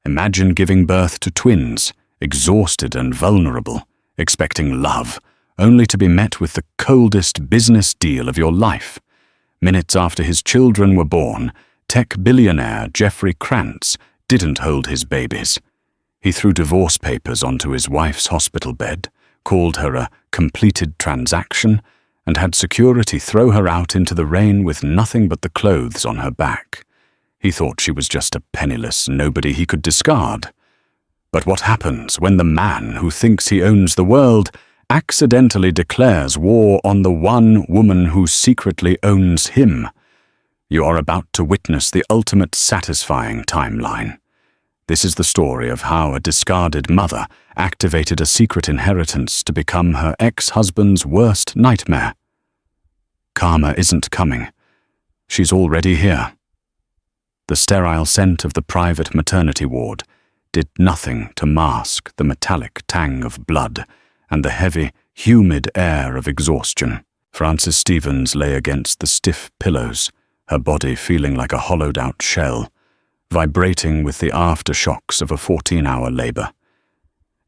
Imagine giving birth to twins, exhausted and vulnerable, expecting love, only to be met with the coldest business deal of your life. Minutes after his children were born, tech billionaire Jeffrey Krantz didn't hold his babies. He threw divorce papers onto his wife's hospital bed, called her a completed transaction, and had security throw her out into the rain with nothing but the clothes on her back. He thought she was just a penniless nobody he could discard. But what happens when the man who thinks he owns the world accidentally declares war on the one woman who secretly owns him? You are about to witness the ultimate satisfying timeline. This is the story of how a discarded mother activated a secret inheritance to become her ex-husband's worst nightmare. Karma isn't coming. She's already here. The sterile scent of the private maternity ward did nothing to mask the metallic tang of blood and the heavy, humid air of exhaustion. Frances Stevens lay against the stiff pillows, her body feeling like a hollowed-out shell, vibrating with the aftershocks of a 14-hour labor.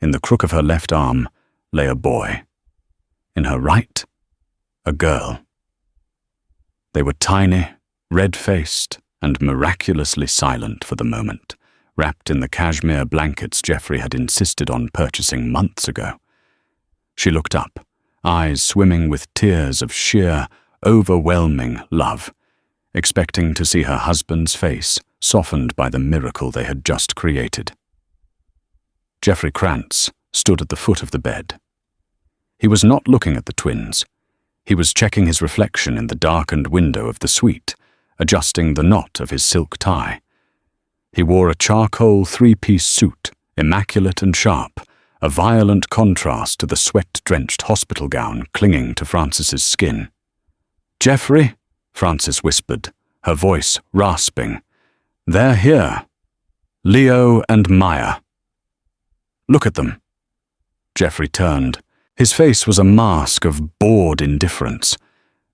In the crook of her left arm lay a boy. In her right, a girl. They were tiny, red-faced, and miraculously silent for the moment, wrapped in the cashmere blankets Jeffrey had insisted on purchasing months ago. She looked up, eyes swimming with tears of sheer, overwhelming love, expecting to see her husband's face softened by the miracle they had just created. Jeffrey Krantz stood at the foot of the bed. He was not looking at the twins. He was checking his reflection in the darkened window of the suite, adjusting the knot of his silk tie. He wore a charcoal three-piece suit, immaculate and sharp, a violent contrast to the sweat-drenched hospital gown clinging to Frances's skin. "Jeffrey," Frances whispered, her voice rasping. "They're here. Leo and Maya. Look at them." Jeffrey turned. His face was a mask of bored indifference,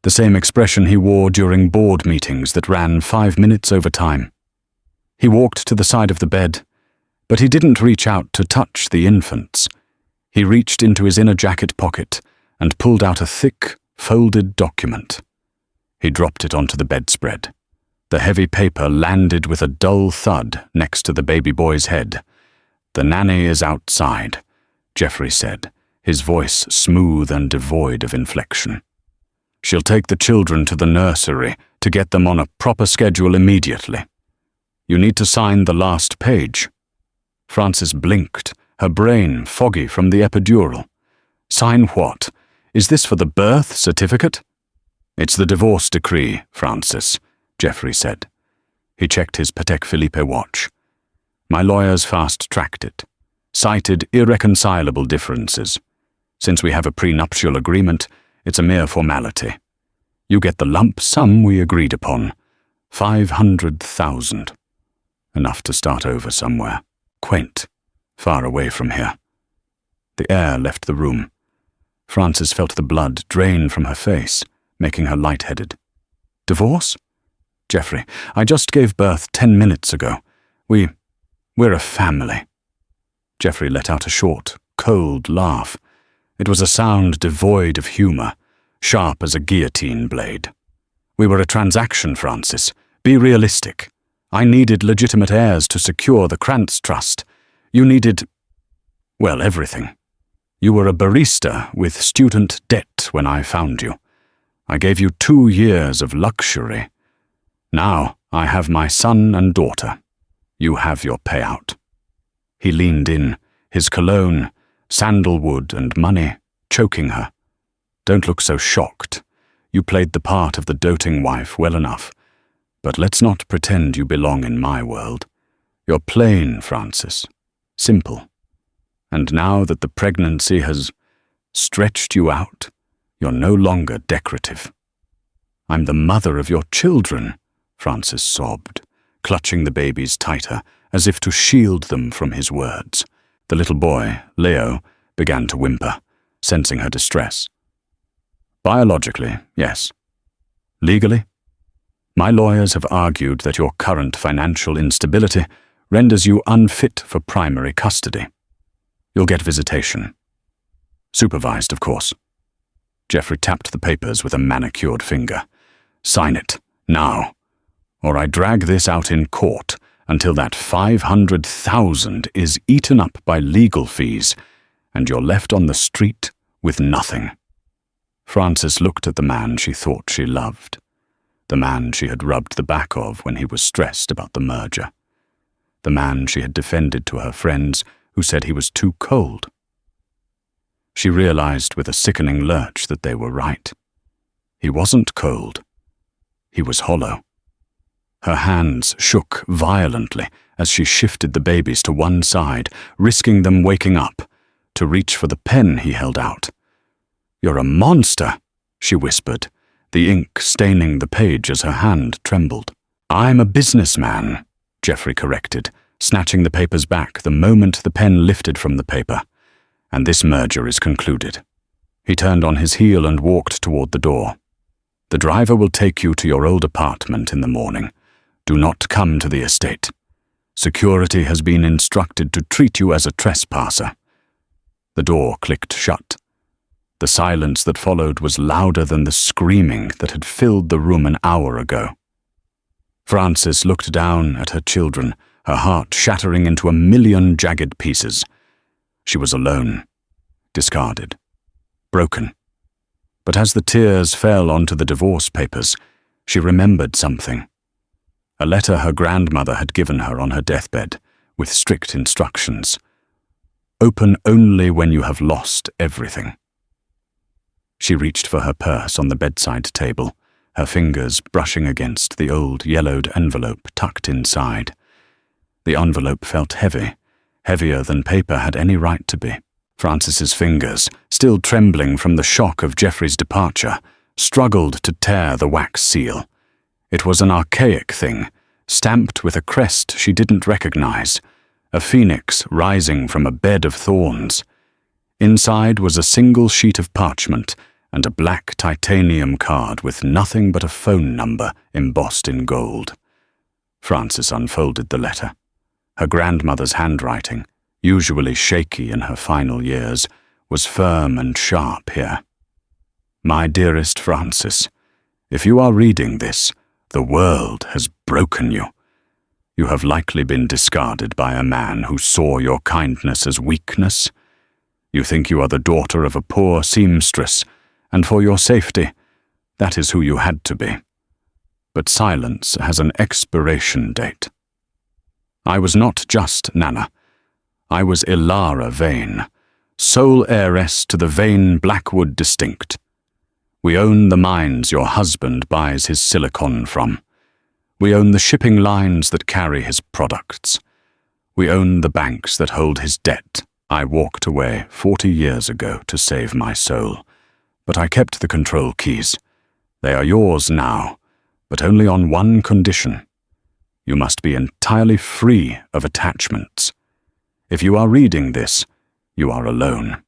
the same expression he wore during board meetings that ran 5 minutes over time. He walked to the side of the bed, but he didn't reach out to touch the infants. He reached into his inner jacket pocket and pulled out a thick, folded document. He dropped it onto the bedspread. The heavy paper landed with a dull thud next to the baby boy's head. "The nanny is outside," Jeffrey said, his voice smooth and devoid of inflection. "She'll take the children to the nursery to get them on a proper schedule immediately. You need to sign the last page." Frances blinked, her brain foggy from the epidural. "Sign what? Is this for the birth certificate?" "It's the divorce decree, Frances," Jeffrey said. He checked his Patek Philippe watch. "My lawyers fast-tracked it. Cited irreconcilable differences. Since we have a prenuptial agreement, it's a mere formality. You get the lump sum we agreed upon, 500,000. Enough to start over somewhere. Quaint, far away from here." The air left the room. Frances felt the blood drain from her face, making her lightheaded. "Divorce? Jeffrey, I just gave birth 10 minutes ago. We're a family." Jeffrey let out a short, cold laugh. It was a sound devoid of humor, sharp as a guillotine blade. "We were a transaction, Frances. Be realistic. I needed legitimate heirs to secure the Krantz Trust. You needed, well, everything. You were a barista with student debt when I found you. I gave you 2 years of luxury. Now I have my son and daughter. You have your payout." He leaned in, his cologne, sandalwood and money, choking her. "Don't look so shocked. You played the part of the doting wife well enough. But let's not pretend you belong in my world. You're plain, Frances. Simple. And now that the pregnancy has stretched you out, you're no longer decorative." "I'm the mother of your children," Frances sobbed, clutching the babies tighter, as if to shield them from his words. The little boy, Leo, began to whimper, sensing her distress. "Biologically, yes. Legally? My lawyers have argued that your current financial instability renders you unfit for primary custody. You'll get visitation. Supervised, of course. Geoffrey tapped the papers with a manicured finger. Sign it, now, or I drag this out in court until that 500,000 is eaten up by legal fees, and you're left on the street with nothing. Frances looked at the man she thought she loved, the man she had rubbed the back of when he was stressed about the merger, the man she had defended to her friends who said he was too cold. She realized with a sickening lurch that they were right. He wasn't cold. He was hollow. Her hands shook violently as she shifted the babies to one side, risking them waking up, to reach for the pen he held out. "You're a monster," she whispered, the ink staining the page as her hand trembled. "I'm a businessman," Geoffrey corrected, snatching the papers back the moment the pen lifted from the paper. "And this merger is concluded." He turned on his heel and walked toward the door. "The driver will take you to your old apartment in the morning. Do not come to the estate. Security has been instructed to treat you as a trespasser." The door clicked shut. The silence that followed was louder than the screaming that had filled the room an hour ago. Frances looked down at her children, her heart shattering into a million jagged pieces. She was alone, discarded, broken. But as the tears fell onto the divorce papers, she remembered something. A letter her grandmother had given her on her deathbed, with strict instructions. Open only when you have lost everything. She reached for her purse on the bedside table, her fingers brushing against the old yellowed envelope tucked inside. The envelope felt heavy, heavier than paper had any right to be. Frances's fingers, still trembling from the shock of Geoffrey's departure, struggled to tear the wax seal. It was an archaic thing, stamped with a crest she didn't recognize, a phoenix rising from a bed of thorns. Inside was a single sheet of parchment and a black titanium card with nothing but a phone number embossed in gold. Frances unfolded the letter. Her grandmother's handwriting, usually shaky in her final years, was firm and sharp here. "My dearest Frances, if you are reading this, the world has broken you. You have likely been discarded by a man who saw your kindness as weakness. You think you are the daughter of a poor seamstress, and for your safety, that is who you had to be. But silence has an expiration date. I was not just Nana. I was Ilara Vane, sole heiress to the Vane Blackwood Distinct. We own the mines your husband buys his silicon from. We own the shipping lines that carry his products. We own the banks that hold his debt. I walked away 40 years ago to save my soul, but I kept the control keys. They are yours now, but only on one condition. You must be entirely free of attachments. If you are reading this, you are alone.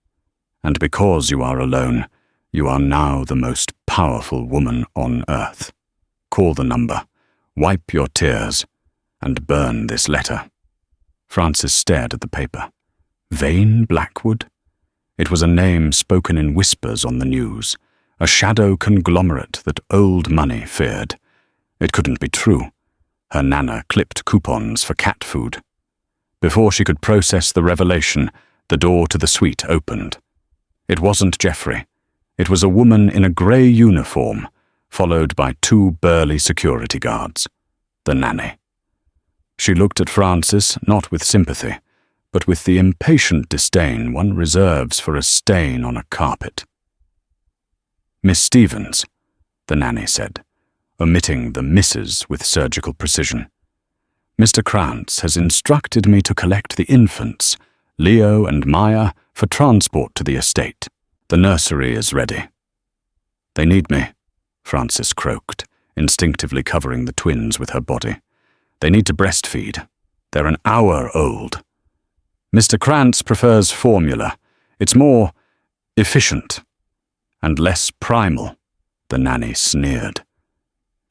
And because you are alone, you are now the most powerful woman on earth. Call the number, wipe your tears, and burn this letter." Frances stared at the paper. Vane Blackwood? It was a name spoken in whispers on the news, a shadow conglomerate that old money feared. It couldn't be true. Her Nana clipped coupons for cat food. Before she could process the revelation, the door to the suite opened. It wasn't Geoffrey. It was a woman in a grey uniform, followed by 2 burly security guards. The nanny. She looked at Frances not with sympathy, but with the impatient disdain one reserves for a stain on a carpet. "Miss Stevens," the nanny said, omitting the Mrs. with surgical precision. "Mr. Krantz has instructed me to collect the infants, Leo and Maya, for transport to the estate. The nursery is ready." "They need me," Frances croaked, instinctively covering the twins with her body. "They need to breastfeed. They're an hour old." "Mr. Krantz prefers formula. It's more efficient and less primal," the nanny sneered.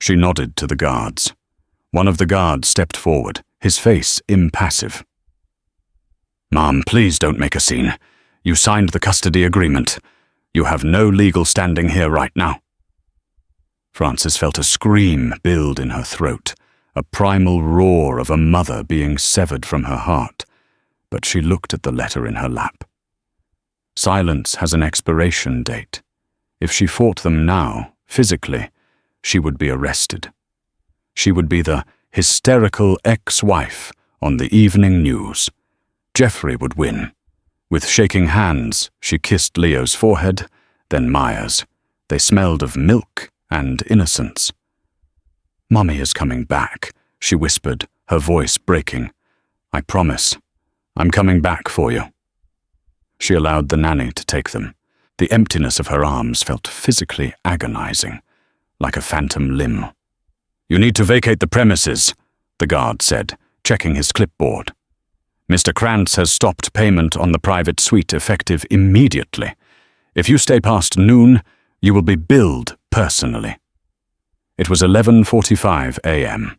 She nodded to the guards. One of the guards stepped forward, his face impassive. "Mom, please don't make a scene. You signed the custody agreement. You have no legal standing here right now." Frances felt a scream build in her throat, a primal roar of a mother being severed from her heart, but she looked at the letter in her lap. Silence has an expiration date. If she fought them now, physically, she would be arrested. She would be the hysterical ex-wife on the evening news. Jeffrey would win. With shaking hands, she kissed Leo's forehead, then Maya's. They smelled of milk and innocence. "Mommy is coming back," she whispered, her voice breaking. "I promise. I'm coming back for you." She allowed the nanny to take them. The emptiness of her arms felt physically agonizing, like a phantom limb. "You need to vacate the premises," the guard said, checking his clipboard. "Mr. Krantz has stopped payment on the private suite effective immediately. If you stay past noon, you will be billed personally." It was 11:45 a.m.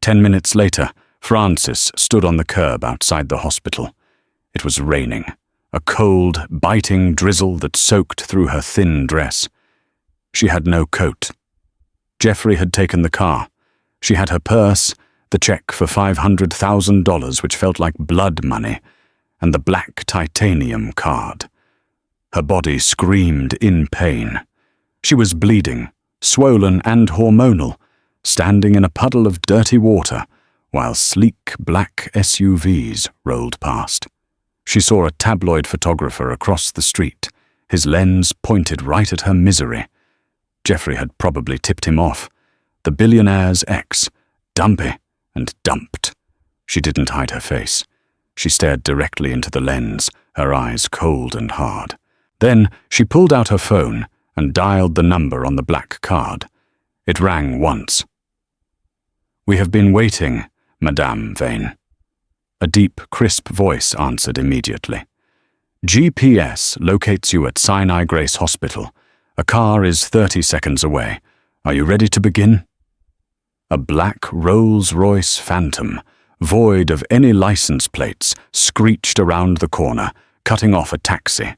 10 minutes later, Frances stood on the curb outside the hospital. It was raining, a cold, biting drizzle that soaked through her thin dress. She had no coat. Jeffrey had taken the car. She had her purse, the check for $500,000, which felt like blood money, and the black titanium card. Her body screamed in pain. She was bleeding, swollen and hormonal, standing in a puddle of dirty water, while sleek black SUVs rolled past. She saw a tabloid photographer across the street, his lens pointed right at her misery. Jeffrey had probably tipped him off. The billionaire's ex, dumpy and dumped. She didn't hide her face. She stared directly into the lens, her eyes cold and hard. Then she pulled out her phone and dialed the number on the black card. It rang once. "We have been waiting, Madame Vane." A deep, crisp voice answered immediately. "GPS locates you at Sinai Grace Hospital. A car is 30 seconds away. Are you ready to begin?" A black Rolls-Royce Phantom, void of any license plates, screeched around the corner, cutting off a taxi.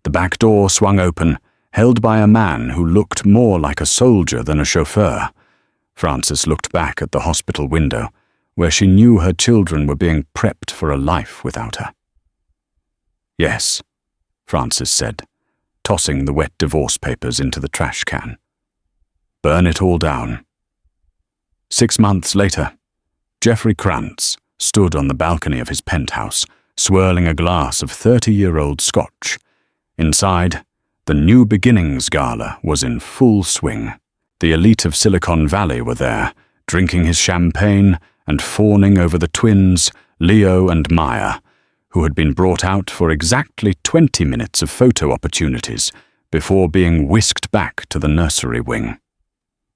The back door swung open, held by a man who looked more like a soldier than a chauffeur. Frances looked back at the hospital window, where she knew her children were being prepped for a life without her. "Yes," Frances said, tossing the wet divorce papers into the trash can. "Burn it all down." 6 months later, Jeffrey Krantz stood on the balcony of his penthouse, swirling a glass of 30-year-old scotch. Inside, the New Beginnings Gala was in full swing. The elite of Silicon Valley were there, drinking his champagne and fawning over the twins, Leo and Maya, who had been brought out for exactly 20 minutes of photo opportunities before being whisked back to the nursery wing.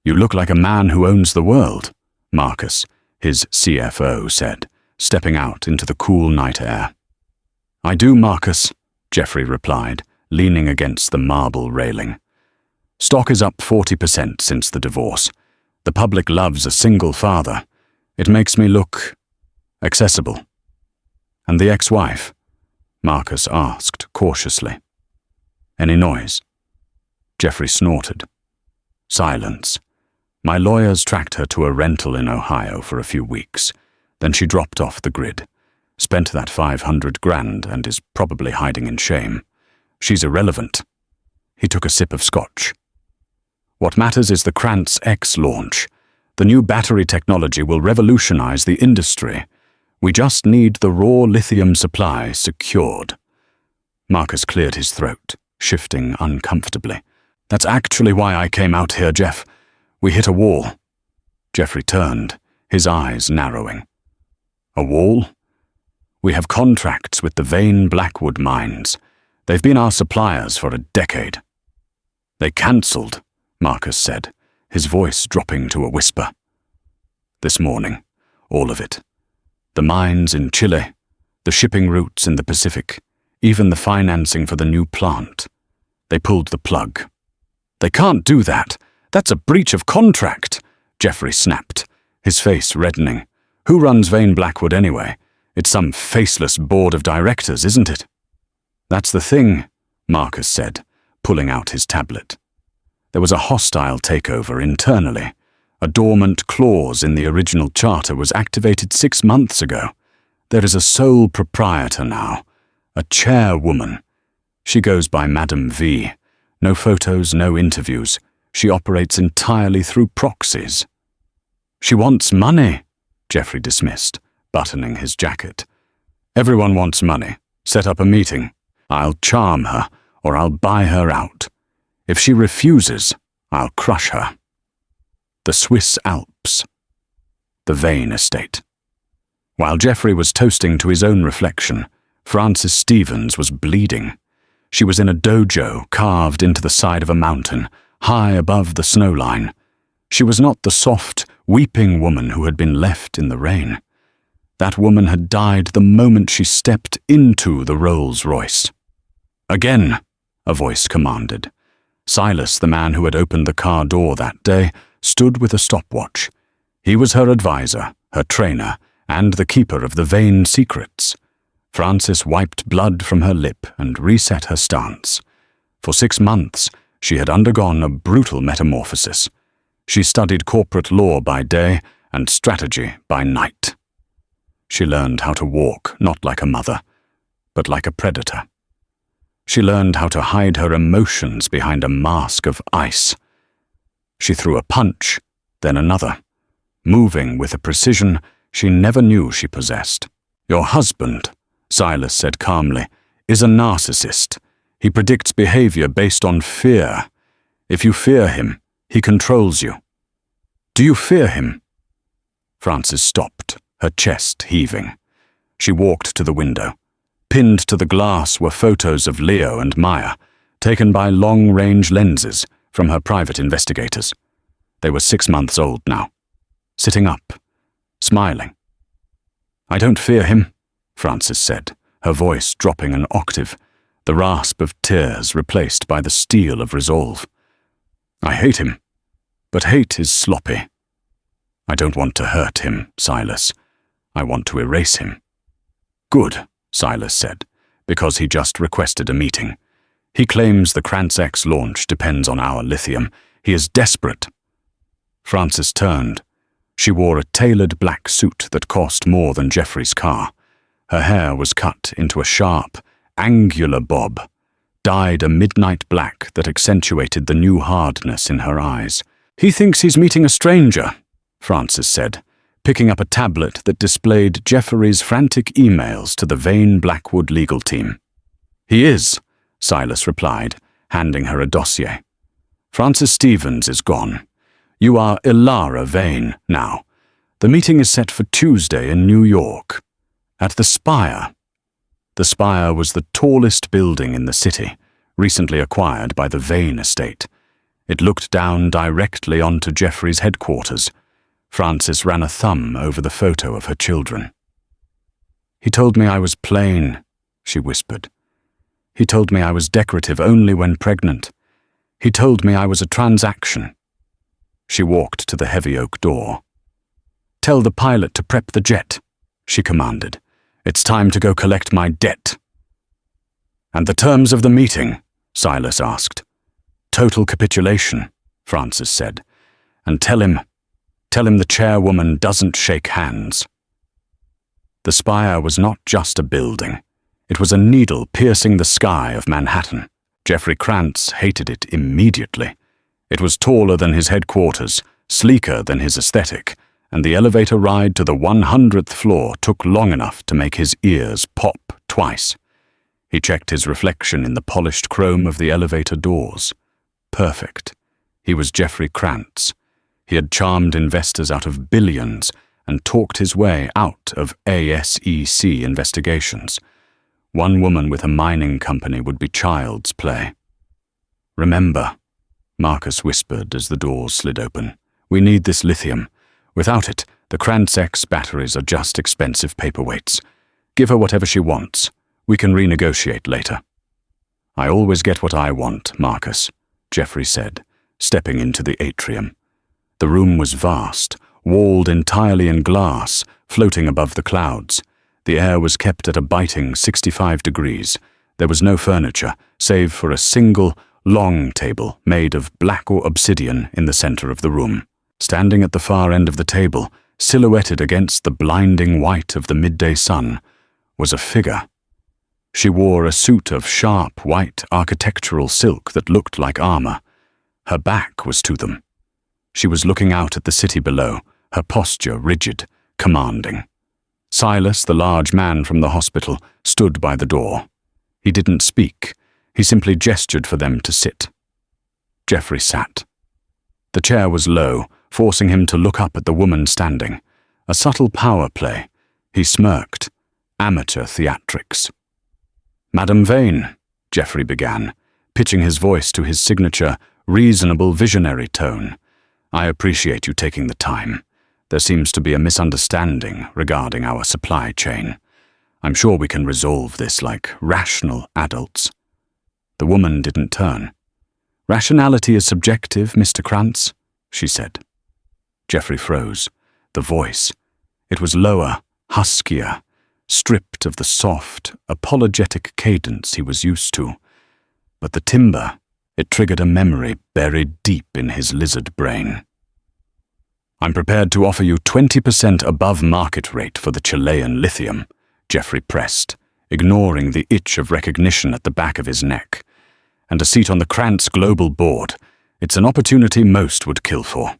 "You look like a man who owns the world," Marcus, his CFO, said, stepping out into the cool night air. "I do, Marcus," Jeffrey replied, leaning against the marble railing. "Stock is up 40% since the divorce. The public loves a single father. It makes me look accessible." "And the ex-wife?" Marcus asked cautiously. "Any noise?" Jeffrey snorted. Silence. "My lawyers tracked her to a rental in Ohio for a few weeks. Then she dropped off the grid, spent that $500,000 and is probably hiding in shame. She's irrelevant." He took a sip of scotch. "What matters is the Krantz X launch. The new battery technology will revolutionize the industry. We just need the raw lithium supply secured." Marcus cleared his throat, shifting uncomfortably. "That's actually why I came out here, Jeff. We hit a wall." Jeffrey turned, his eyes narrowing. "A wall? We have contracts with the Vane Blackwood mines. They've been our suppliers for a decade." "They cancelled," Marcus said, his voice dropping to a whisper. "This morning, all of it. The mines in Chile, the shipping routes in the Pacific, even the financing for the new plant. They pulled the plug." "They can't do that. That's a breach of contract," Jeffrey snapped, his face reddening. Who runs Vane Blackwood anyway? It's some faceless board of directors, isn't it? That's the thing, Marcus said, pulling out his tablet. There was a hostile takeover internally. A dormant clause in the original charter was activated 6 months ago. There is a sole proprietor now, a chairwoman. She goes by Madam V. No photos, no interviews. She operates entirely through proxies. She wants money, Geoffrey dismissed, buttoning his jacket. Everyone wants money. Set up a meeting. I'll charm her, or I'll buy her out. If she refuses, I'll crush her. The Swiss Alps. The Vane estate. While Geoffrey was toasting to his own reflection, Frances Stevens was bleeding. She was in a dojo carved into the side of a mountain, high above the snow line. She was not the soft, weeping woman who had been left in the rain. That woman had died the moment she stepped into the Rolls-Royce. Again, a voice commanded. Silas, the man who had opened the car door that day, stood with a stopwatch. He was her advisor, her trainer, and the keeper of the Vane secrets. Frances wiped blood from her lip and reset her stance. For 6 months, she had undergone a brutal metamorphosis. She studied corporate law by day and strategy by night. She learned how to walk not like a mother, but like a predator. She learned how to hide her emotions behind a mask of ice. She threw a punch, then another, moving with a precision she never knew she possessed. Your husband, Silas said calmly, is a narcissist. He predicts behavior based on fear. If you fear him, he controls you. Do you fear him? Frances stopped, her chest heaving. She walked to the window. Pinned to the glass were photos of Leo and Maya, taken by long-range lenses from her private investigators. They were 6 months old now, sitting up, smiling. I don't fear him, Frances said, her voice dropping an octave, the rasp of tears replaced by the steel of resolve. I hate him, but hate is sloppy. I don't want to hurt him, Silas. I want to erase him. Good, Silas said, because he just requested a meeting. He claims the Kransex launch depends on our lithium. He is desperate. Frances turned. She wore a tailored black suit that cost more than Geoffrey's car. Her hair was cut into a sharp, angular bob, dyed a midnight black that accentuated the new hardness in her eyes. He thinks he's meeting a stranger, Frances said, picking up a tablet that displayed Geoffrey's frantic emails to the Vane Blackwood legal team. He is, Silas replied, handing her a dossier. Frances Stevens is gone. You are Ilara Vane now. The meeting is set for Tuesday in New York. At the Spire. The Spire was the tallest building in the city, recently acquired by the Vane estate. It looked down directly onto Geoffrey's headquarters. Frances ran a thumb over the photo of her children. He told me I was plain, she whispered. He told me I was decorative only when pregnant. He told me I was a transaction. She walked to the heavy oak door. Tell the pilot to prep the jet, she commanded. It's time to go collect my debt. And the terms of the meeting, Silas asked. Total capitulation, Frances said. And tell him the chairwoman doesn't shake hands. The Spire was not just a building. It was a needle piercing the sky of Manhattan. Geoffrey Krantz hated it immediately. It was taller than his headquarters, sleeker than his aesthetic, and the elevator ride to the 100th floor took long enough to make his ears pop twice. He checked his reflection in the polished chrome of the elevator doors. Perfect. He was Geoffrey Krantz. He had charmed investors out of billions and talked his way out of ASEC investigations. One woman with a mining company would be child's play. Remember, Marcus whispered as the doors slid open, we need this lithium. Without it, the Kransex batteries are just expensive paperweights. Give her whatever she wants. We can renegotiate later. I always get what I want, Marcus, Geoffrey said, stepping into the atrium. The room was vast, walled entirely in glass, floating above the clouds. The air was kept at a biting 65 degrees. There was no furniture, save for a single, long table made of black or obsidian in the center of the room. Standing at the far end of the table, silhouetted against the blinding white of the midday sun, was a figure. She wore a suit of sharp white architectural silk that looked like armor. Her back was to them. She was looking out at the city below, her posture rigid, commanding. Silas, the large man from the hospital, stood by the door. He didn't speak. He simply gestured for them to sit. Geoffrey sat. The chair was low, forcing him to look up at the woman standing. A subtle power play. He smirked. Amateur theatrics. "Madam Vane," Geoffrey began, pitching his voice to his signature, reasonable visionary tone. "I appreciate you taking the time. There seems to be a misunderstanding regarding our supply chain. I'm sure we can resolve this like rational adults." The woman didn't turn. "Rationality is subjective, Mr. Krantz," she said. Geoffrey froze. The voice. It was lower, huskier, stripped of the soft, apologetic cadence he was used to. But the timbre, it triggered a memory buried deep in his lizard brain. "I'm prepared to offer you 20% above market rate for the Chilean lithium," Geoffrey pressed, ignoring the itch of recognition at the back of his neck. "And a seat on the Krantz Global Board. It's an opportunity most would kill for."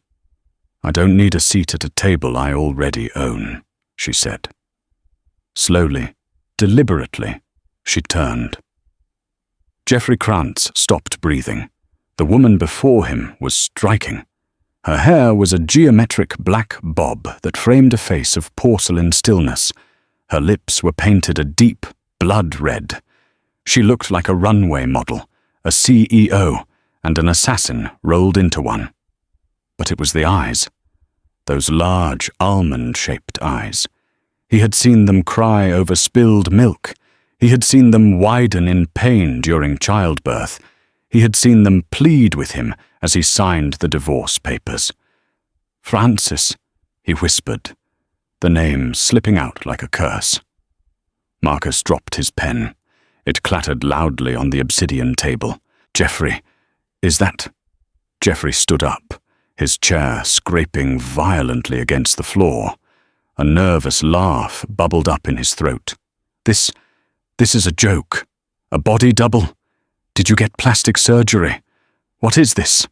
"I don't need a seat at a table I already own," she said. Slowly, deliberately, she turned. Geoffrey Krantz stopped breathing. The woman before him was striking. Her hair was a geometric black bob that framed a face of porcelain stillness. Her lips were painted a deep blood red. She looked like a runway model, a CEO, and an assassin rolled into one. But it was the eyes. Those large, almond-shaped eyes. He had seen them cry over spilled milk. He had seen them widen in pain during childbirth. He had seen them plead with him as he signed the divorce papers. "Francis," he whispered, the name slipping out like a curse. Marcus dropped his pen. It clattered loudly on the obsidian table. "Geoffrey, is that—" Geoffrey stood up, his chair scraping violently against the floor. A nervous laugh bubbled up in his throat. This is a joke. A body double? Did you get plastic surgery? What is this?"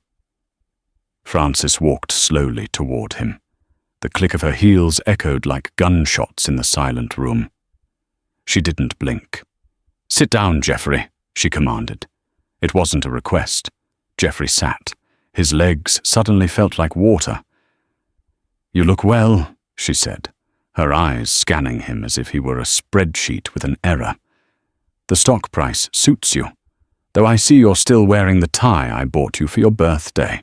Francis walked slowly toward him. The click of her heels echoed like gunshots in the silent room. She didn't blink. "Sit down, Geoffrey," she commanded. It wasn't a request. Geoffrey sat. His legs suddenly felt like water. "You look well," she said, her eyes scanning him as if he were a spreadsheet with an error. "The stock price suits you, though I see you're still wearing the tie I bought you for your birthday.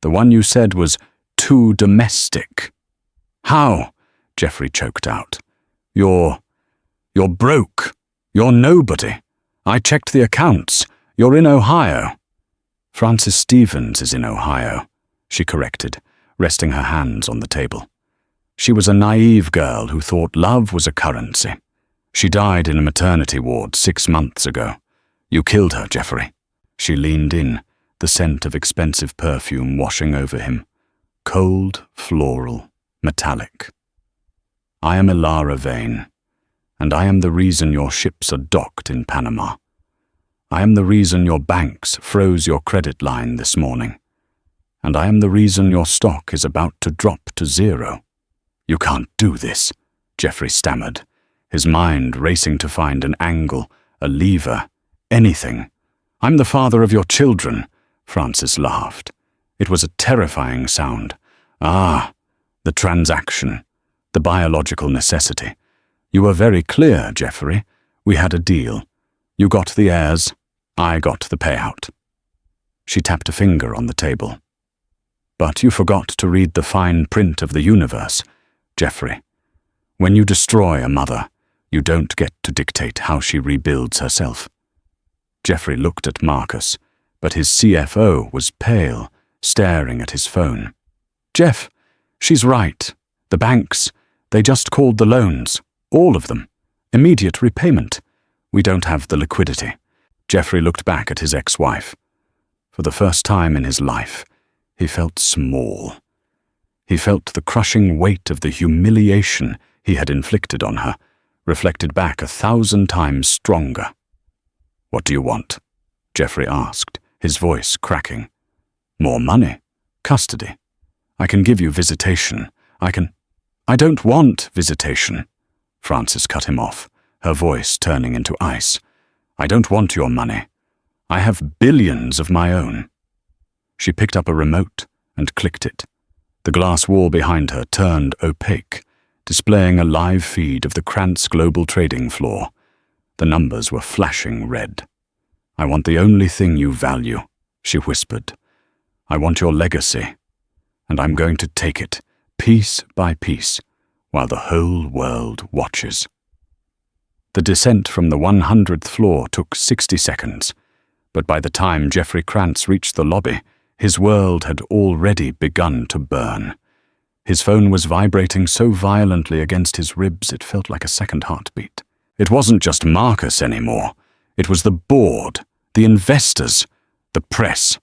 The one you said was too domestic." "How?" Geoffrey choked out. You're broke. You're nobody. I checked the accounts. You're in Ohio." "Francis Stevens is in Ohio," she corrected, resting her hands on the table. She was a naive girl who thought love was a currency. She died in a maternity ward 6 months ago. You killed her, Geoffrey. She leaned in, the scent of expensive perfume washing over him. Cold, floral, metallic. "I am Ilara Vane, and I am the reason your ships are docked in Panama. I am the reason your banks froze your credit line this morning. And I am the reason your stock is about to drop to 0. "You can't do this," Geoffrey stammered, his mind racing to find an angle, a lever, anything. "I'm the father of your children," Francis laughed. It was a terrifying sound. "Ah, the transaction, the biological necessity. You were very clear, Geoffrey. We had a deal. You got the heirs, I got the payout." She tapped a finger on the table. "But you forgot to read the fine print of the universe, Geoffrey. When you destroy a mother, you don't get to dictate how she rebuilds herself." Geoffrey looked at Marcus, but his CFO was pale, staring at his phone. "Jeff, she's right. The banks, They just called the loans. All of them. Immediate repayment. We don't have the liquidity. Jeffrey looked back at his ex-wife. For the first time in his life, he felt small. He felt the crushing weight of the humiliation he had inflicted on her, reflected back 1,000 times stronger. "What do you want?" Jeffrey asked, his voice cracking. "More money. Custody. I can give you visitation. I don't want visitation." Frances cut him off, her voice turning into ice. "I don't want your money. I have billions of my own." She picked up a remote and clicked it. The glass wall behind her turned opaque, displaying a live feed of the Krantz Global Trading floor. The numbers were flashing red. "I want the only thing you value," she whispered. "I want your legacy, and I'm going to take it, piece by piece, while the whole world watches." The descent from the 100th floor took 60 seconds, but by the time Jeffrey Krantz reached the lobby, his world had already begun to burn. His phone was vibrating so violently against his ribs it felt like a second heartbeat. It wasn't just Marcus anymore. It was the board, the investors, the press.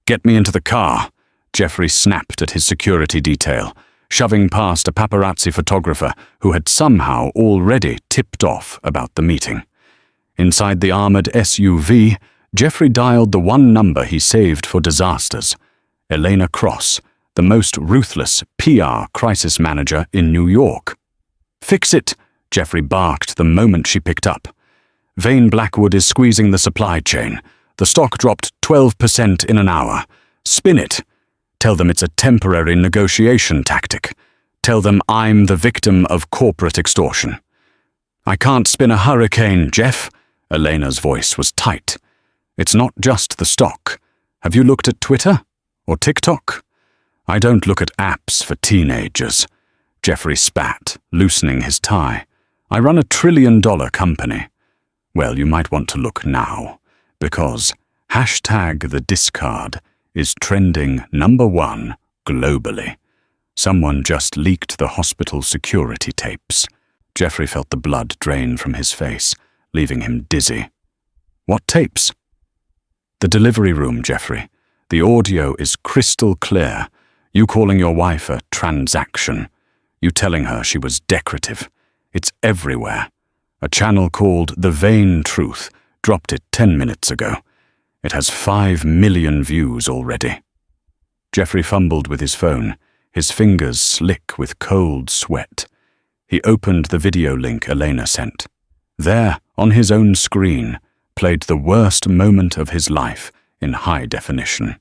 "Get me into the car," Jeffrey snapped at his security detail, shoving past a paparazzi photographer who had somehow already tipped off about the meeting. Inside the armored SUV, Jeffrey dialed the one number he saved for disasters: Elena Cross, the most ruthless PR crisis manager in New York. "Fix it," Jeffrey barked the moment she picked up. "Vane Blackwood is squeezing the supply chain. The stock dropped 12% in an hour. Spin it. Tell them it's a temporary negotiation tactic. Tell them I'm the victim of corporate extortion." "I can't spin a hurricane, Jeff." Elena's voice was tight. "It's not just the stock. Have you looked at Twitter? Or TikTok?" "I don't look at apps for teenagers." Jeffrey spat, loosening his tie. "I run $1 trillion company." "Well, you might want to look now, because #TheDiscard is trending #1 globally. Someone just leaked the hospital security tapes." Jeffrey felt the blood drain from his face, leaving him dizzy. "What tapes?" "The delivery room, Jeffrey. The audio is crystal clear. You calling your wife a transaction. You telling her she was decorative. It's everywhere. A channel called The Vane Truth dropped it 10 minutes ago. It has 5 million views already." Jeffrey fumbled with his phone, his fingers slick with cold sweat. He opened the video link Elena sent. There, on his own screen, played the worst moment of his life in high definition.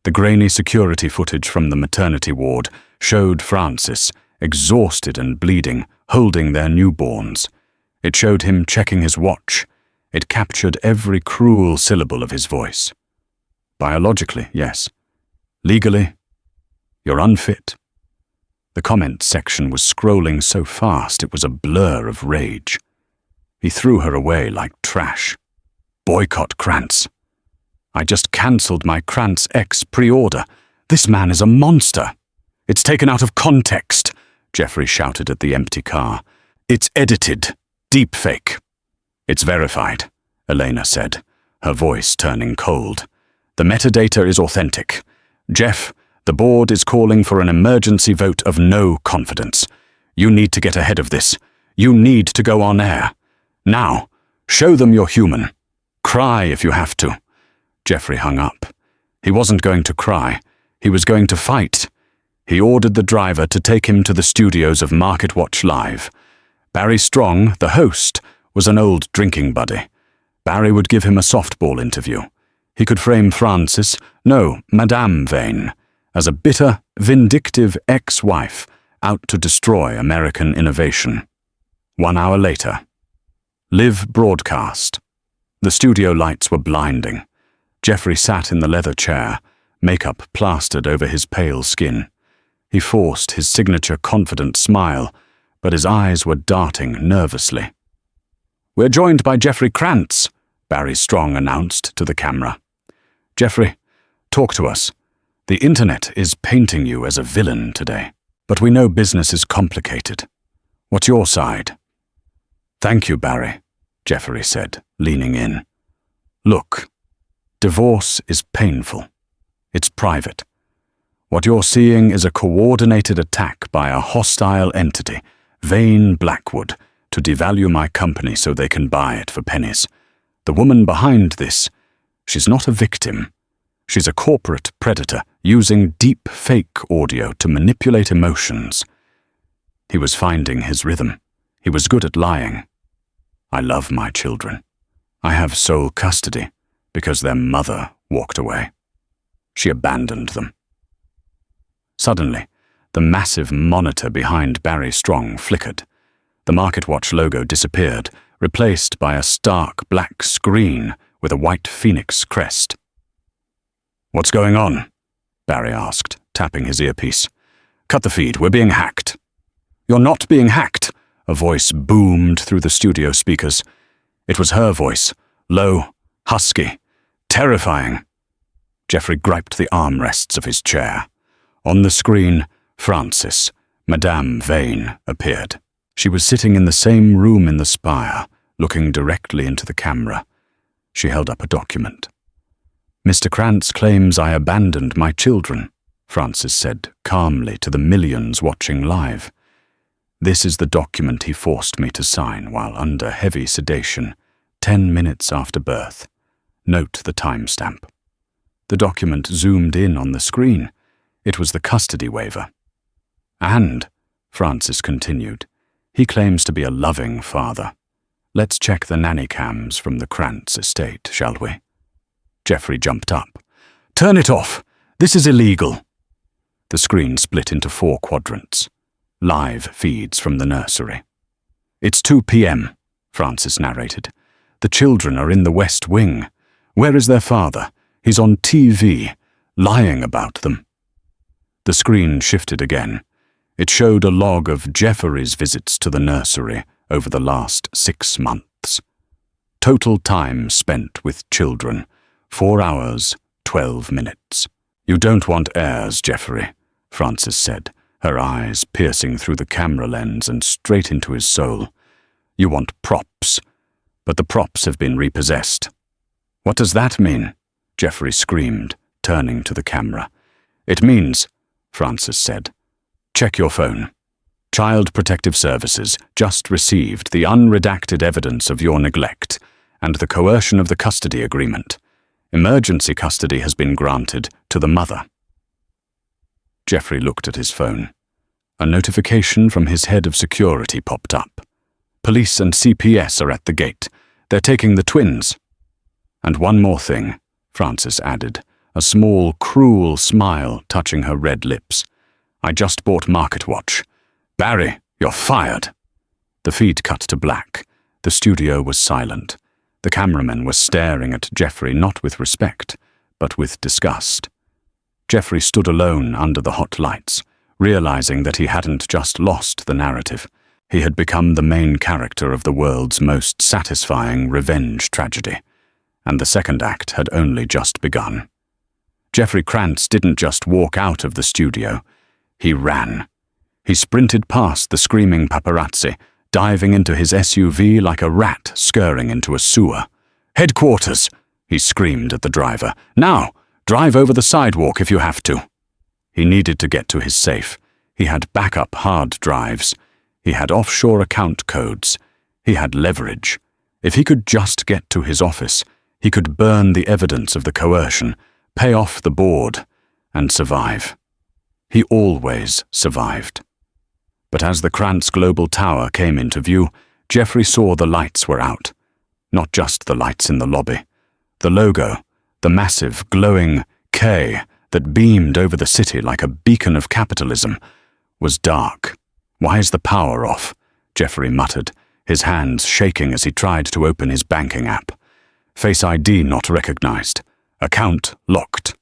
The grainy security footage from the maternity ward showed Frances, exhausted and bleeding, holding their newborns. It showed him checking his watch. It captured every cruel syllable of his voice. "Biologically, yes. Legally, you're unfit." The comments section was scrolling so fast it was a blur of rage. He threw her away like trash. "Boycott Krantz. I just cancelled my Krantz X pre-order. This man is a monster." "It's taken out of context," Jeffrey shouted at the empty car. "It's edited. Deepfake." "It's verified," Elena said, her voice turning cold. "The metadata is authentic. Jeff, the board is calling for an emergency vote of no confidence. You need to get ahead of this. You need to go on air. Now, show them you're human. Cry if you have to." Jeffrey hung up. He wasn't going to cry. He was going to fight. He ordered the driver to take him to the studios of MarketWatch Live. Barry Strong, the host, was an old drinking buddy. Barry would give him a softball interview. He could frame Frances, no, Madame Vane, as a bitter, vindictive ex-wife out to destroy American innovation. 1 hour later. Live broadcast. The studio lights were blinding. Jeffrey sat in the leather chair, makeup plastered over his pale skin. He forced his signature confident smile, but his eyes were darting nervously. "We're joined by Jeffrey Krantz," Barry Strong announced to the camera. "Jeffrey, talk to us. The internet is painting you as a villain today." But we know business is complicated. What's your side?" "Thank you, Barry," Jeffrey said, leaning in. "Look, divorce is painful. It's private. What you're seeing is a coordinated attack by a hostile entity, Vane Blackwood, to devalue my company so they can buy it for pennies. The woman behind this, she's not a victim. She's a corporate predator using deep fake audio to manipulate emotions." He was finding his rhythm. He was good at lying. "I love my children. I have sole custody because their mother walked away. She abandoned them." Suddenly, the massive monitor behind Barry Strong flickered. The MarketWatch logo disappeared, replaced by a stark black screen with a white phoenix crest. "What's going on?" Barry asked, tapping his earpiece. "Cut the feed, we're being hacked." "You're not being hacked," a voice boomed through the studio speakers. It was her voice, low, husky, terrifying. Jeffrey griped the armrests of his chair. On the screen, Frances, Madame Vane, appeared. She was sitting in the same room in the spire, looking directly into the camera. She held up a document. "Mr. Krantz claims I abandoned my children," Frances said calmly to the millions watching live. "This is the document he forced me to sign while under heavy sedation, 10 minutes after birth. Note the timestamp." The document zoomed in on the screen. It was the custody waiver. "And," Frances continued, "he claims to be a loving father. Let's check the nanny cams from the Krantz estate, shall we?" Jeffrey jumped up. "Turn it off! This is illegal!" The screen split into 4 quadrants. Live feeds from the nursery. "It's 2 p.m., Frances narrated. "The children are in the West Wing. Where is their father? He's on TV, lying about them." The screen shifted again. It showed a log of Jeffrey's visits to the nursery over the last 6 months. Total time spent with children, 4 hours, 12 minutes. "You don't want heirs, Jeffrey," Frances said, her eyes piercing through the camera lens and straight into his soul. "You want props, but the props have been repossessed." "What does that mean?" Jeffrey screamed, turning to the camera. "It means," Frances said, "check your phone. Child Protective Services just received the unredacted evidence of your neglect and the coercion of the custody agreement. Emergency custody has been granted to the mother." Jeffrey looked at his phone. A notification from his head of security popped up. "Police and CPS are at the gate. They're taking the twins." "And one more thing," Frances added, a small, cruel smile touching her red lips. "I just bought MarketWatch. Barry, you're fired." The feed cut to black. The studio was silent. The cameramen were staring at Jeffrey not with respect, but with disgust. Jeffrey stood alone under the hot lights, realizing that he hadn't just lost the narrative. He had become the main character of the world's most satisfying revenge tragedy, and the second act had only just begun. Jeffrey Krantz didn't just walk out of the studio. He ran. He sprinted past the screaming paparazzi, diving into his SUV like a rat scurrying into a sewer. "Headquarters!" he screamed at the driver. "Now! Drive over the sidewalk if you have to." He needed to get to his safe. He had backup hard drives. He had offshore account codes. He had leverage. If he could just get to his office, he could burn the evidence of the coercion, pay off the board, and survive. He always survived. But as the Krantz Global Tower came into view, Jeffrey saw the lights were out. Not just the lights in the lobby. The logo, the massive, glowing K that beamed over the city like a beacon of capitalism, was dark. "Why is the power off?" Jeffrey muttered, his hands shaking as he tried to open his banking app. Face ID not recognized. Account locked.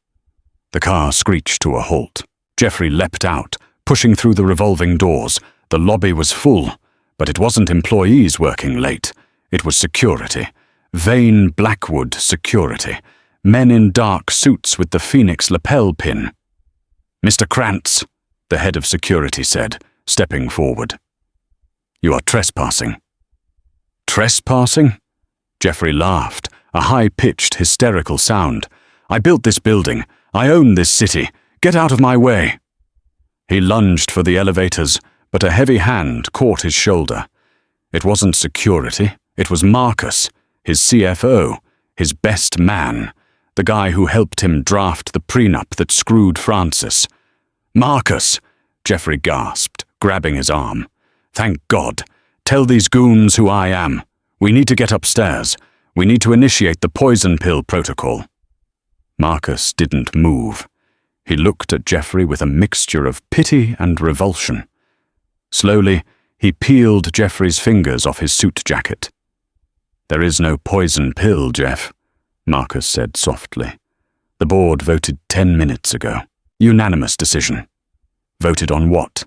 The car screeched to a halt. Jeffrey leapt out, pushing through the revolving doors. The lobby was full, but it wasn't employees working late. It was security. Vane Blackwood security. Men in dark suits with the Phoenix lapel pin. "Mr. Krantz," the head of security said, stepping forward. "You are trespassing." "Trespassing?" Jeffrey laughed, a high-pitched, hysterical sound. "I built this building. I own this city. Get out of my way." He lunged for the elevators, but a heavy hand caught his shoulder. It wasn't security. It was Marcus, his CFO, his best man, the guy who helped him draft the prenup that screwed Francis. "Marcus!" Jeffrey gasped, grabbing his arm. "Thank God. Tell these goons who I am. We need to get upstairs. We need to initiate the poison pill protocol." Marcus didn't move. He looked at Jeffrey with a mixture of pity and revulsion. Slowly, he peeled Jeffrey's fingers off his suit jacket. "There is no poison pill, Jeff," Marcus said softly. "The board voted 10 minutes ago. Unanimous decision." Voted on what?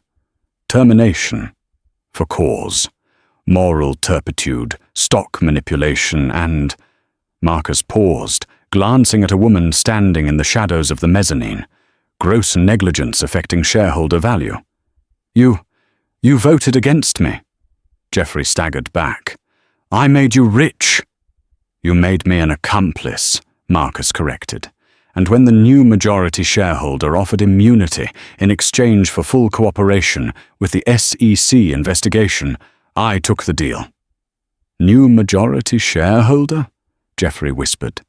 Termination. For cause. Moral turpitude, stock manipulation, and... Marcus paused, glancing at a woman standing in the shadows of the mezzanine. Gross negligence affecting shareholder value. You voted against me." Jeffrey staggered back. "I made you rich." "You made me an accomplice," Marcus corrected. "And when the new majority shareholder offered immunity in exchange for full cooperation with the SEC investigation, I took the deal." "New majority shareholder?" Jeffrey whispered.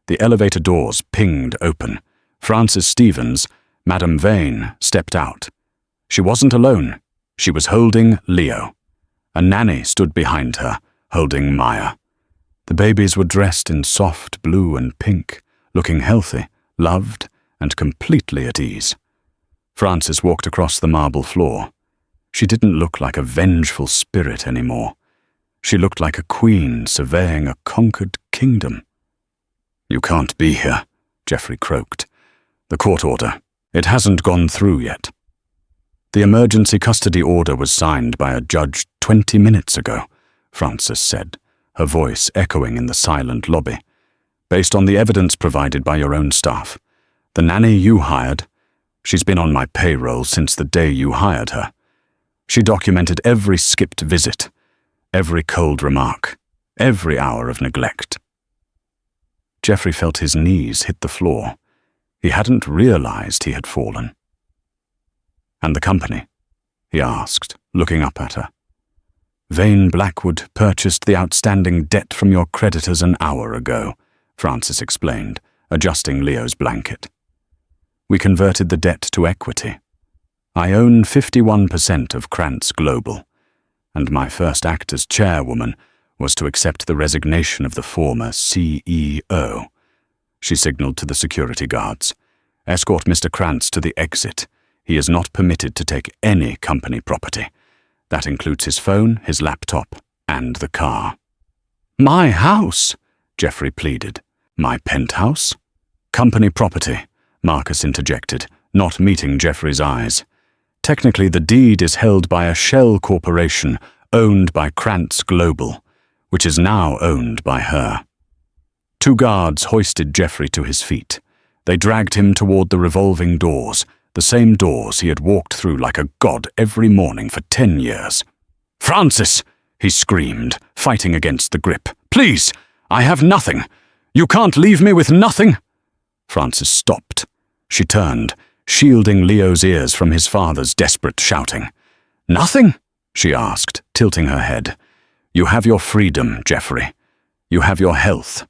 The elevator doors pinged open. Frances Stevens, Madame Vane, stepped out. She wasn't alone. She was holding Leo. A nanny stood behind her, holding Maya. The babies were dressed in soft blue and pink, looking healthy, loved, and completely at ease. Frances walked across the marble floor. She didn't look like a vengeful spirit anymore. She looked like a queen surveying a conquered kingdom. "You can't be here," Jeffrey croaked. "The court order. It hasn't gone through yet." "The emergency custody order was signed by a judge 20 minutes ago," Frances said, her voice echoing in the silent lobby. "Based on the evidence provided by your own staff. The nanny you hired, she's been on my payroll since the day you hired her. She documented every skipped visit, every cold remark, every hour of neglect." Jeffrey felt his knees hit the floor. He hadn't realized he had fallen. "And the company?" he asked, looking up at her. "Vane Blackwood purchased the outstanding debt from your creditors an hour ago," Frances explained, adjusting Leo's blanket. "We converted the debt to equity. I own 51% of Krantz Global, and my first act as chairwoman was to accept the resignation of the former CEO. She signaled to the security guards. "Escort Mr. Krantz to the exit. He is not permitted to take any company property. That includes his phone, his laptop, and the car." "My house," Jeffrey pleaded. "My penthouse?" "Company property," Marcus interjected, not meeting Jeffrey's eyes. "Technically, the deed is held by a shell corporation owned by Krantz Global, which is now owned by her." Two guards hoisted Jeffrey to his feet. They dragged him toward the revolving doors, the same doors he had walked through like a god every morning for 10 years. "Francis!" he screamed, fighting against the grip. "Please! I have nothing! You can't leave me with nothing!" Francis stopped. She turned, shielding Leo's ears from his father's desperate shouting. "Nothing?" she asked, tilting her head. "You have your freedom, Jeffrey. You have your health.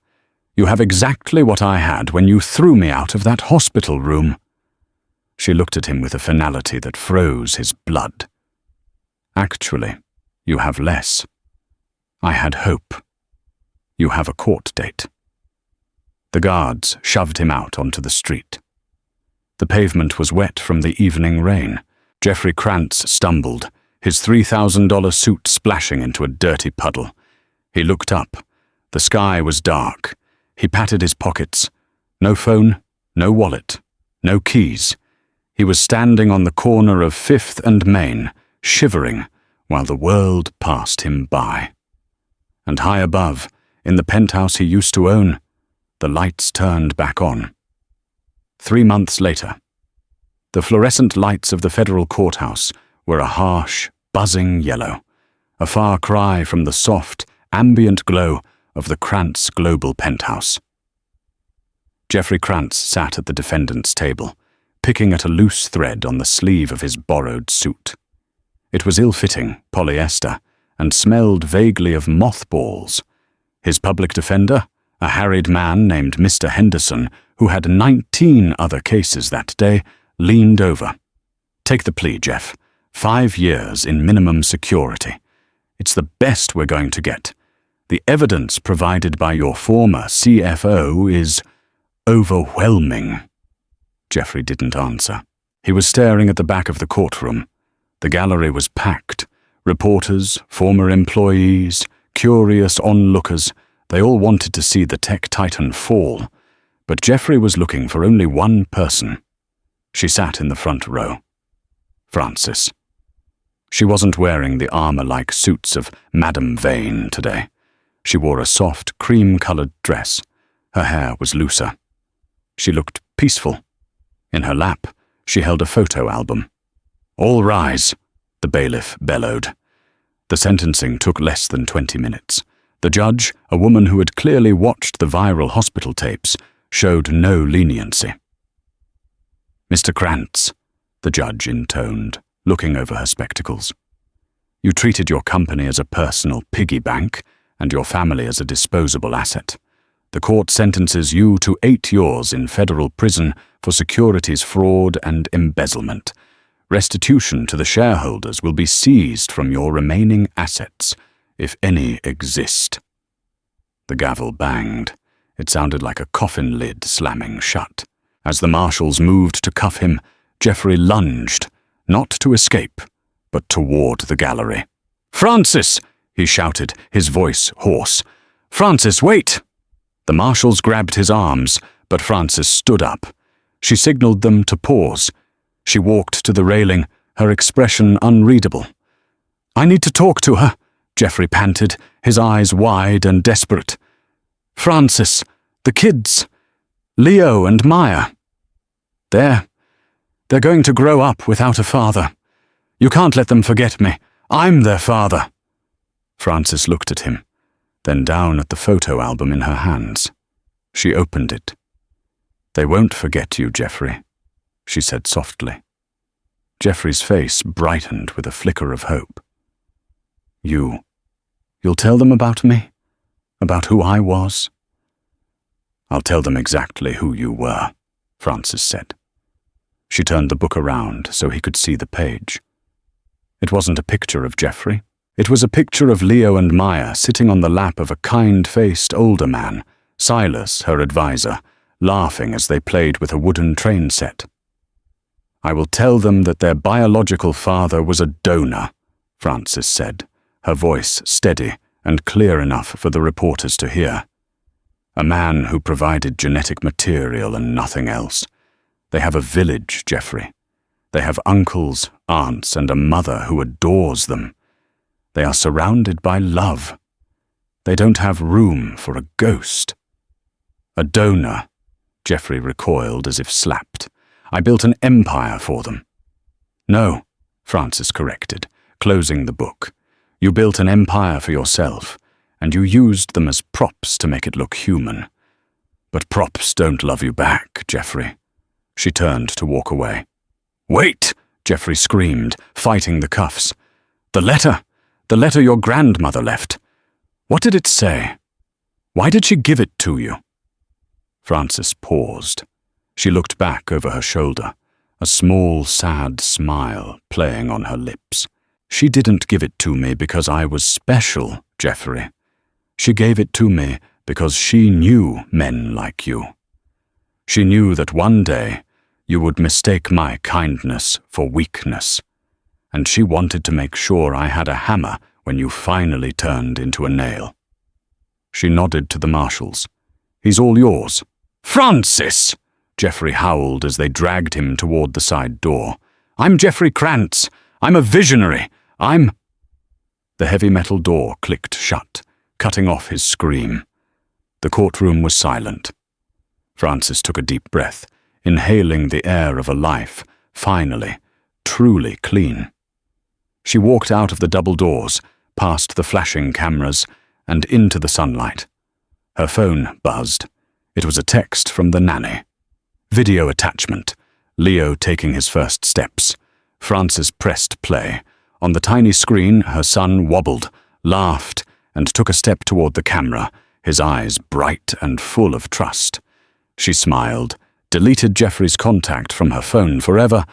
You have exactly what I had when you threw me out of that hospital room." She looked at him with a finality that froze his blood. "Actually, you have less. I had hope. You have a court date." The guards shoved him out onto the street. The pavement was wet from the evening rain. Jeffrey Krantz stumbled, his $3,000 suit splashing into a dirty puddle. He looked up. The sky was dark. He patted his pockets. No phone, no wallet, no keys. He was standing on the corner of 5th and Main, shivering, while the world passed him by. And high above, in the penthouse he used to own, the lights turned back on. 3 months later. The fluorescent lights of the federal courthouse were a harsh, buzzing yellow, a far cry from the soft, ambient glow of the Krantz Global Penthouse. Jeffrey Krantz sat at the defendant's table, picking at a loose thread on the sleeve of his borrowed suit. It was ill-fitting polyester and smelled vaguely of mothballs. His public defender, a harried man named Mr. Henderson, who had 19 other cases that day, leaned over. "Take the plea, Jeff. 5 years in minimum security. It's the best we're going to get. The evidence provided by your former CFO is overwhelming." Jeffrey didn't answer. He was staring at the back of the courtroom. The gallery was packed. Reporters, former employees, curious onlookers, they all wanted to see the tech titan fall. But Jeffrey was looking for only one person. She sat in the front row. Frances. She wasn't wearing the armor-like suits of Madame Vane today. She wore a soft, cream-colored dress. Her hair was looser. She looked peaceful. In her lap, she held a photo album. "All rise," the bailiff bellowed. The sentencing took less than 20 minutes. The judge, a woman who had clearly watched the viral hospital tapes, showed no leniency. "Mr. Krantz," the judge intoned, looking over her spectacles. "You treated your company as a personal piggy bank and your family as a disposable asset. The court sentences you to 8 years in federal prison for securities fraud and embezzlement. Restitution to the shareholders will be seized from your remaining assets, if any exist." The gavel banged. It sounded like a coffin lid slamming shut. As the marshals moved to cuff him, Jeffrey lunged, not to escape, but toward the gallery. "Frances!" he shouted, his voice hoarse. "Frances, wait!" The marshals grabbed his arms, but Frances stood up. She signaled them to pause. She walked to the railing, her expression unreadable. "I need to talk to her," Jeffrey panted, his eyes wide and desperate. "Frances, the kids, Leo and Maya. They're going to grow up without a father. You can't let them forget me. I'm their father." Frances looked at him, then down at the photo album in her hands. She opened it. "They won't forget you, Jeffrey," she said softly. Jeffrey's face brightened with a flicker of hope. You'll tell them about me? About who I was?" "I'll tell them exactly who you were," Frances said. She turned the book around so he could see the page. It wasn't a picture of Jeffrey. It was a picture of Leo and Maya sitting on the lap of a kind-faced older man, Silas, her advisor, laughing as they played with a wooden train set. "I will tell them that their biological father was a donor," Frances said, her voice steady and clear enough for the reporters to hear. "A man who provided genetic material and nothing else. They have a village, Jeffrey. They have uncles, aunts, and a mother who adores them. They are surrounded by love. They don't have room for a ghost." "A donor," Jeffrey recoiled as if slapped. "I built an empire for them." "No," Frances corrected, closing the book. "You built an empire for yourself, and you used them as props to make it look human. But props don't love you back, Jeffrey." She turned to walk away. "Wait!" Jeffrey screamed, fighting the cuffs. The letter your grandmother left. What did it say? Why did she give it to you?" Frances paused. She looked back over her shoulder, a small, sad smile playing on her lips. "She didn't give it to me because I was special, Jeffrey. She gave it to me because she knew men like you. She knew that one day you would mistake my kindness for weakness, and she wanted to make sure I had a hammer when you finally turned into a nail." She nodded to the marshals. "He's all yours." "Frances!" Jeffrey howled as they dragged him toward the side door. "I'm Jeffrey Krantz. I'm a visionary. The heavy metal door clicked shut, cutting off his scream. The courtroom was silent. Frances took a deep breath, inhaling the air of a life finally, truly clean. She walked out of the double doors, past the flashing cameras, and into the sunlight. Her phone buzzed. It was a text from the nanny. Video attachment. Leo taking his first steps. Frances pressed play. On the tiny screen, her son wobbled, laughed, and took a step toward the camera, his eyes bright and full of trust. She smiled, deleted Jeffrey's contact from her phone forever,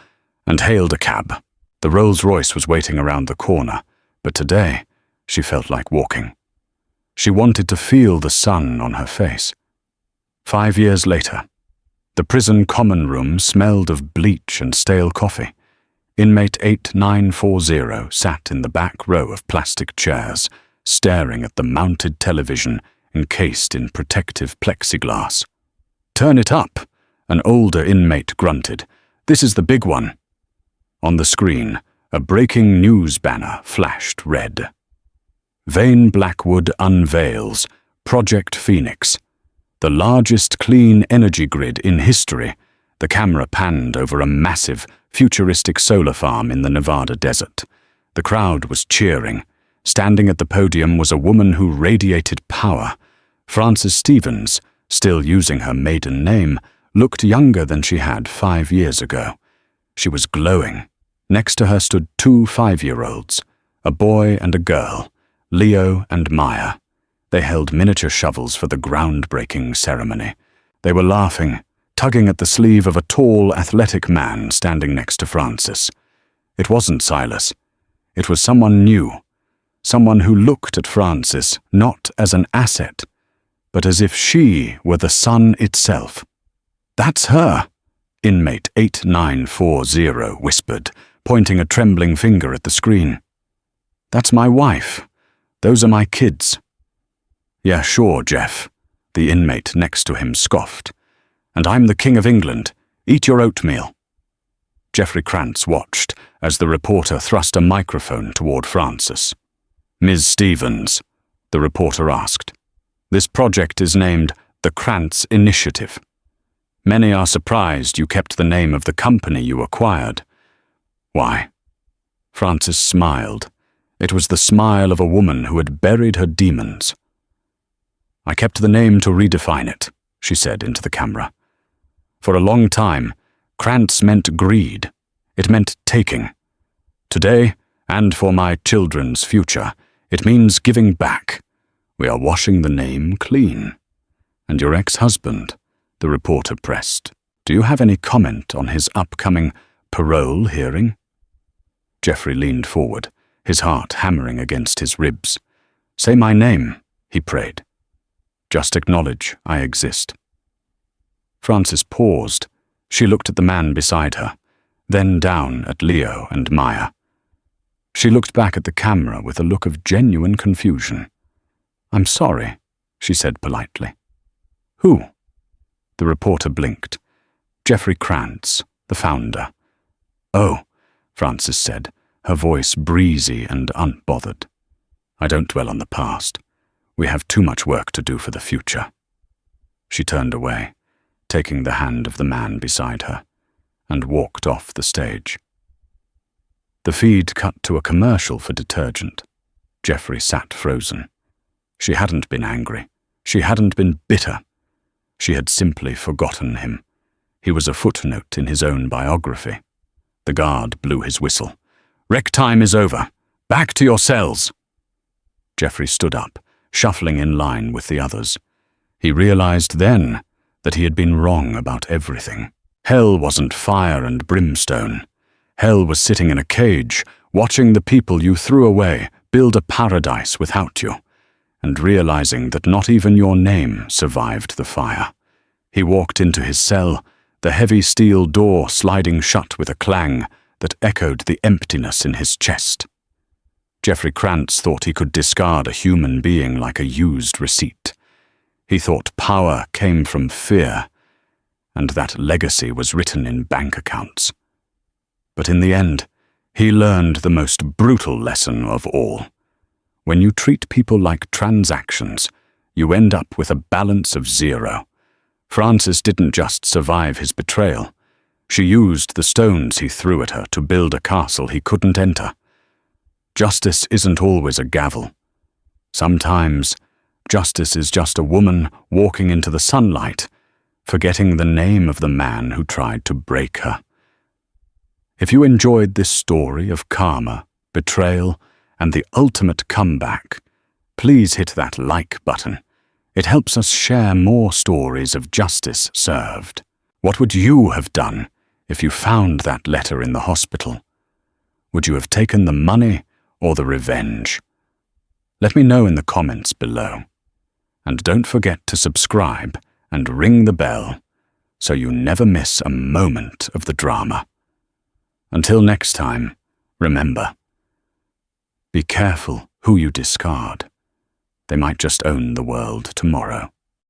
and hailed a cab. The Rolls-Royce was waiting around the corner, but today she felt like walking. She wanted to feel the sun on her face. 5 years later, the prison common room smelled of bleach and stale coffee. Inmate 8940 sat in the back row of plastic chairs, staring at the mounted television encased in protective plexiglass. "Turn it up," an older inmate grunted. "This is the big one." On the screen, a breaking news banner flashed red. Vane Blackwood unveils Project Phoenix, the largest clean energy grid in history. The camera panned over a massive, futuristic solar farm in the Nevada desert. The crowd was cheering. Standing at the podium was a woman who radiated power. Frances Stevens, still using her maiden name, looked younger than she had 5 years ago. She was glowing. Next to her stood 2 5-year-olds, a boy and a girl, Leo and Maya. They held miniature shovels for the groundbreaking ceremony. They were laughing, tugging at the sleeve of a tall, athletic man standing next to Frances. It wasn't Silas. It was someone new, someone who looked at Frances not as an asset, but as if she were the sun itself. "That's her," inmate 8940 whispered, pointing a trembling finger at the screen. "That's my wife. Those are my kids." "Yeah, sure, Jeff," the inmate next to him scoffed. "And I'm the King of England. Eat your oatmeal." Jeffrey Krantz watched as the reporter thrust a microphone toward Frances. "Ms. Stevens," the reporter asked, "this project is named the Krantz Initiative. Many are surprised you kept the name of the company you acquired. Why?" Frances smiled. It was the smile of a woman who had buried her demons. "I kept the name to redefine it," she said into the camera. "For a long time, Krantz meant greed. It meant taking. Today, and for my children's future, it means giving back. We are washing the name clean." "And your ex-husband?" the reporter pressed. "Do you have any comment on his upcoming parole hearing?" Jeffrey leaned forward, his heart hammering against his ribs. "Say my name," he prayed. "Just acknowledge I exist." Frances paused. She looked at the man beside her, then down at Leo and Maya. She looked back at the camera with a look of genuine confusion. "I'm sorry," she said politely. "Who?" The reporter blinked. "Jeffrey Krantz, the founder." "Oh," Frances said, her voice breezy and unbothered. "I don't dwell on the past. We have too much work to do for the future." She turned away, taking the hand of the man beside her, and walked off the stage. The feed cut to a commercial for detergent. Jeffrey sat frozen. She hadn't been angry. She hadn't been bitter. She had simply forgotten him. He was a footnote in his own biography. The guard blew his whistle. "Rec time is over. Back to your cells." Jeffrey stood up, shuffling in line with the others. He realized then that he had been wrong about everything. Hell wasn't fire and brimstone. Hell was sitting in a cage, watching the people you threw away build a paradise without you, and realizing that not even your name survived the fire. He walked into his cell, the heavy steel door sliding shut with a clang that echoed the emptiness in his chest. Jeffrey Krantz thought he could discard a human being like a used receipt. He thought power came from fear, and that legacy was written in bank accounts. But in the end, he learned the most brutal lesson of all. When you treat people like transactions, you end up with a balance of zero. Frances didn't just survive his betrayal. She used the stones he threw at her to build a castle he couldn't enter. Justice isn't always a gavel. Sometimes, justice is just a woman walking into the sunlight, forgetting the name of the man who tried to break her. If you enjoyed this story of karma, betrayal, and the ultimate comeback, please hit that like button. It helps us share more stories of justice served. What would you have done if you found that letter in the hospital? Would you have taken the money or the revenge? Let me know in the comments below. And don't forget to subscribe and ring the bell so you never miss a moment of the drama. Until next time, remember, be careful who you discard. They might just own the world tomorrow.